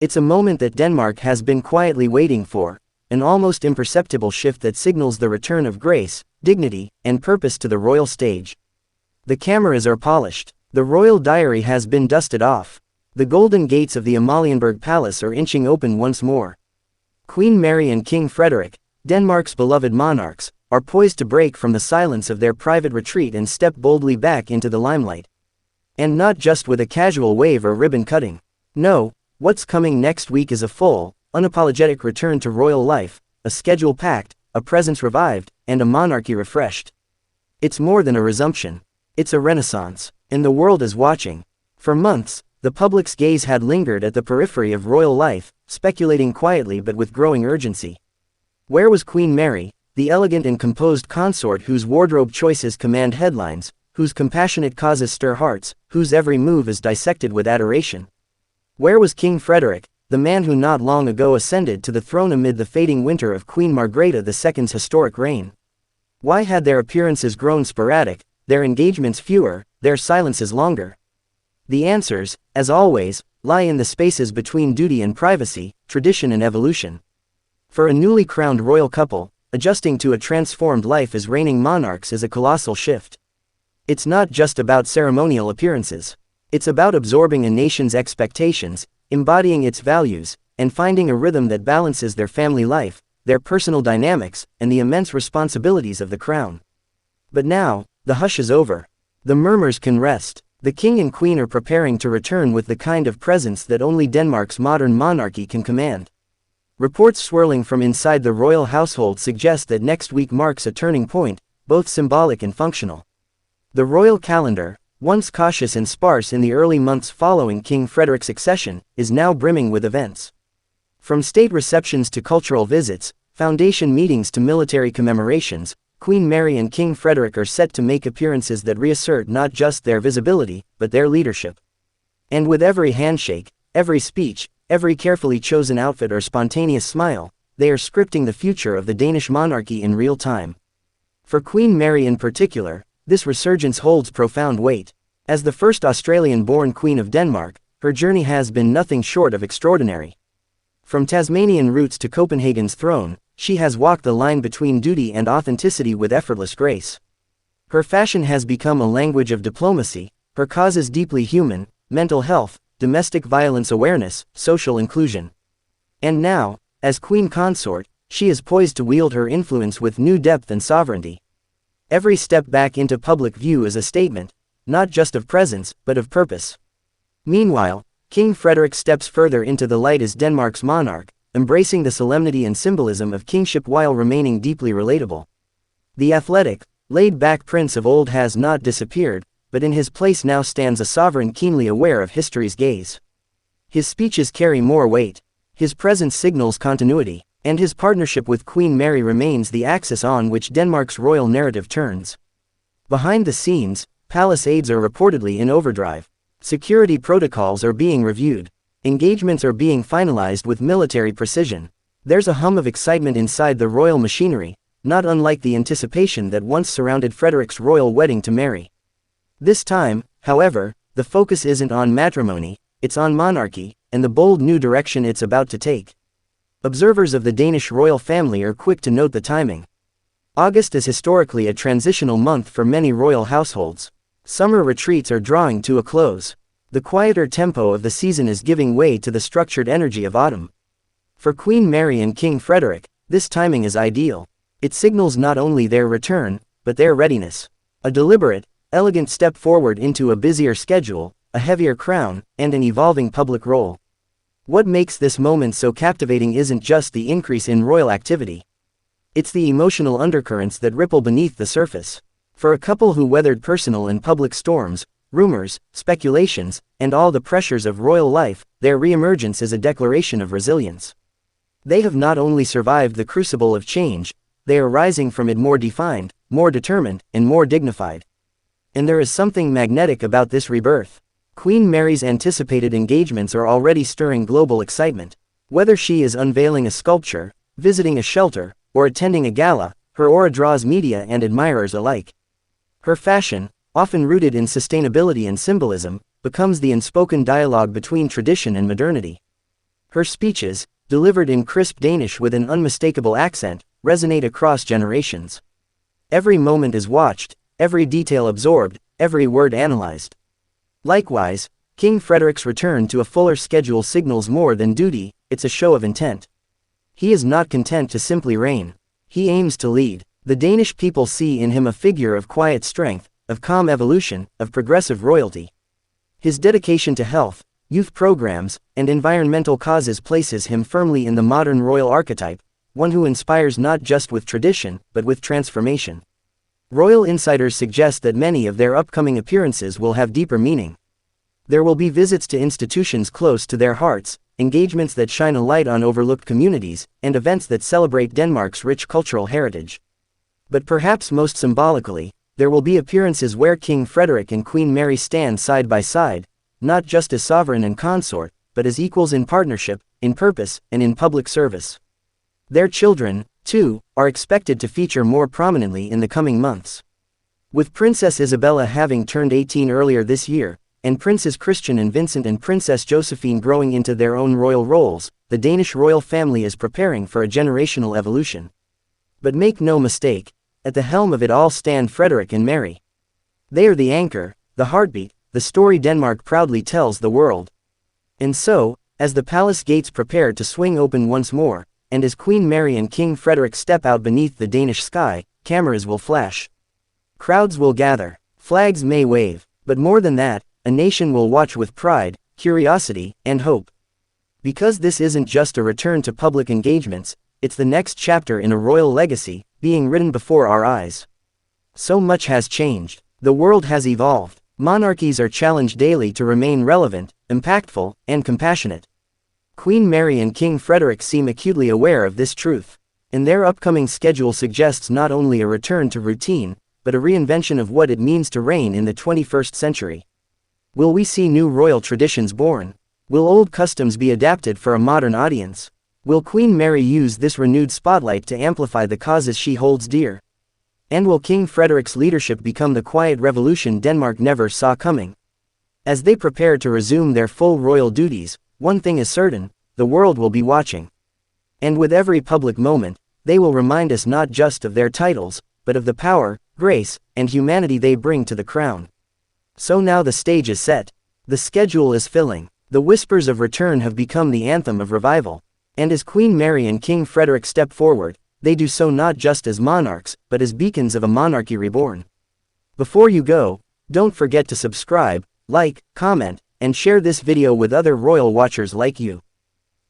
It's a moment that Denmark has been quietly waiting for, an almost imperceptible shift that signals the return of grace, dignity, and purpose to the royal stage. The cameras are polished. The royal diary has been dusted off. The golden gates of the Amalienborg Palace are inching open once more. Queen Mary and King Frederik, Denmark's beloved monarchs, are poised to break from the silence of their private retreat and step boldly back into the limelight. And not just with a casual wave or ribbon cutting. No, what's coming next week is a full, unapologetic return to royal life, a schedule packed, a presence revived, and a monarchy refreshed. It's more than a resumption. It's a renaissance, and the world is watching. For months, the public's gaze had lingered at the periphery of royal life, speculating quietly but with growing urgency. Where was Queen Mary, the elegant and composed consort whose wardrobe choices command headlines, whose compassionate causes stir hearts, whose every move is dissected with adoration? Where was King Frederik, the man who not long ago ascended to the throne amid the fading winter of Queen Margrethe II's historic reign? Why had their appearances grown sporadic, their engagements fewer, their silences longer? The answers, as always, lie in the spaces between duty and privacy, tradition and evolution. For a newly crowned royal couple, adjusting to a transformed life as reigning monarchs is a colossal shift. It's not just about ceremonial appearances. It's about absorbing a nation's expectations, embodying its values, and finding a rhythm that balances their family life, their personal dynamics, and the immense responsibilities of the crown. But now, the hush is over. The murmurs can rest. The king and queen are preparing to return with the kind of presence that only Denmark's modern monarchy can command. Reports swirling from inside the royal household suggest that next week marks a turning point, both symbolic and functional. The royal calendar, once cautious and sparse in the early months following King Frederik's accession, is now brimming with events. From state receptions to cultural visits, foundation meetings to military commemorations, Queen Mary and King Frederik are set to make appearances that reassert not just their visibility, but their leadership. And with every handshake, every speech, every carefully chosen outfit or spontaneous smile, they are scripting the future of the Danish monarchy in real time. For Queen Mary in particular, this resurgence holds profound weight. As the first Australian-born Queen of Denmark, her journey has been nothing short of extraordinary. From Tasmanian roots to Copenhagen's throne, she has walked the line between duty and authenticity with effortless grace. Her fashion has become a language of diplomacy, her causes deeply human: mental health, domestic violence awareness, social inclusion. And now, as Queen Consort, she is poised to wield her influence with new depth and sovereignty. Every step back into public view is a statement, not just of presence, but of purpose. Meanwhile, King Frederik steps further into the light as Denmark's monarch, embracing the solemnity and symbolism of kingship while remaining deeply relatable. The athletic, laid-back prince of old has not disappeared, but in his place now stands a sovereign keenly aware of history's gaze. His speeches carry more weight, his presence signals continuity, and his partnership with Queen Mary remains the axis on which Denmark's royal narrative turns. Behind the scenes, palace aides are reportedly in overdrive. Security protocols are being reviewed. Engagements are being finalized with military precision. There's a hum of excitement inside the royal machinery, not unlike the anticipation that once surrounded Frederik's royal wedding to Mary. This time, however, the focus isn't on matrimony, it's on monarchy, and the bold new direction it's about to take. Observers of the Danish royal family are quick to note the timing. August is historically a transitional month for many royal households. Summer retreats are drawing to a close. The quieter tempo of the season is giving way to the structured energy of autumn. For Queen Mary and King Frederik, this timing is ideal. It signals not only their return, but their readiness. A deliberate, elegant step forward into a busier schedule, a heavier crown, and an evolving public role. What makes this moment so captivating isn't just the increase in royal activity. It's the emotional undercurrents that ripple beneath the surface. For a couple who weathered personal and public storms, rumors, speculations, and all the pressures of royal life, their reemergence is a declaration of resilience. They have not only survived the crucible of change, they are rising from it more defined, more determined, and more dignified. And there is something magnetic about this rebirth. Queen Mary's anticipated engagements are already stirring global excitement. Whether she is unveiling a sculpture, visiting a shelter, or attending a gala, her aura draws media and admirers alike. Her fashion, often rooted in sustainability and symbolism, becomes the unspoken dialogue between tradition and modernity. Her speeches, delivered in crisp Danish with an unmistakable accent, resonate across generations. Every moment is watched, every detail absorbed, every word analyzed. Likewise, King Frederik's return to a fuller schedule signals more than duty, it's a show of intent. He is not content to simply reign. He aims to lead. The Danish people see in him a figure of quiet strength, of calm evolution, of progressive royalty. His dedication to health, youth programs, and environmental causes places him firmly in the modern royal archetype, one who inspires not just with tradition, but with transformation. Royal insiders suggest that many of their upcoming appearances will have deeper meaning. There will be visits to institutions close to their hearts, engagements that shine a light on overlooked communities, and events that celebrate Denmark's rich cultural heritage. But perhaps most symbolically, there will be appearances where King Frederik and Queen Mary stand side by side, not just as sovereign and consort, but as equals in partnership, in purpose, and in public service. Their children, too, are expected to feature more prominently in the coming months. With Princess Isabella having turned 18 earlier this year, and Princes Christian and Vincent and Princess Josephine growing into their own royal roles, the Danish royal family is preparing for a generational evolution. But make no mistake, at the helm of it all stand Frederik and Mary. They are the anchor, the heartbeat, the story Denmark proudly tells the world. And so, as the palace gates prepare to swing open once more, and as Queen Mary and King Frederik step out beneath the Danish sky, cameras will flash. Crowds will gather, flags may wave, but more than that, a nation will watch with pride, curiosity, and hope. Because this isn't just a return to public engagements, it's the next chapter in a royal legacy, being written before our eyes. So much has changed. The world has evolved. Monarchies are challenged daily to remain relevant, impactful, and compassionate. Queen Mary and King Frederik seem acutely aware of this truth, and their upcoming schedule suggests not only a return to routine, but a reinvention of what it means to reign in the 21st century. Will we see new royal traditions born? Will old customs be adapted for a modern audience? Will Queen Mary use this renewed spotlight to amplify the causes she holds dear? And will King Frederik's leadership become the quiet revolution Denmark never saw coming? As they prepare to resume their full royal duties, one thing is certain, the world will be watching. And with every public moment, they will remind us not just of their titles, but of the power, grace, and humanity they bring to the crown. So now the stage is set. The schedule is filling. The whispers of return have become the anthem of revival. And as Queen Mary and King Frederik step forward, they do so not just as monarchs, but as beacons of a monarchy reborn. Before you go, don't forget to subscribe, like, comment, and share this video with other royal watchers like you.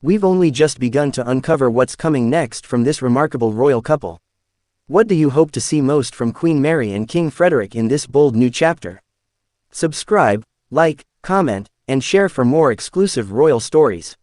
We've only just begun to uncover what's coming next from this remarkable royal couple. What do you hope to see most from Queen Mary and King Frederik in this bold new chapter? Subscribe, like, comment, and share for more exclusive royal stories.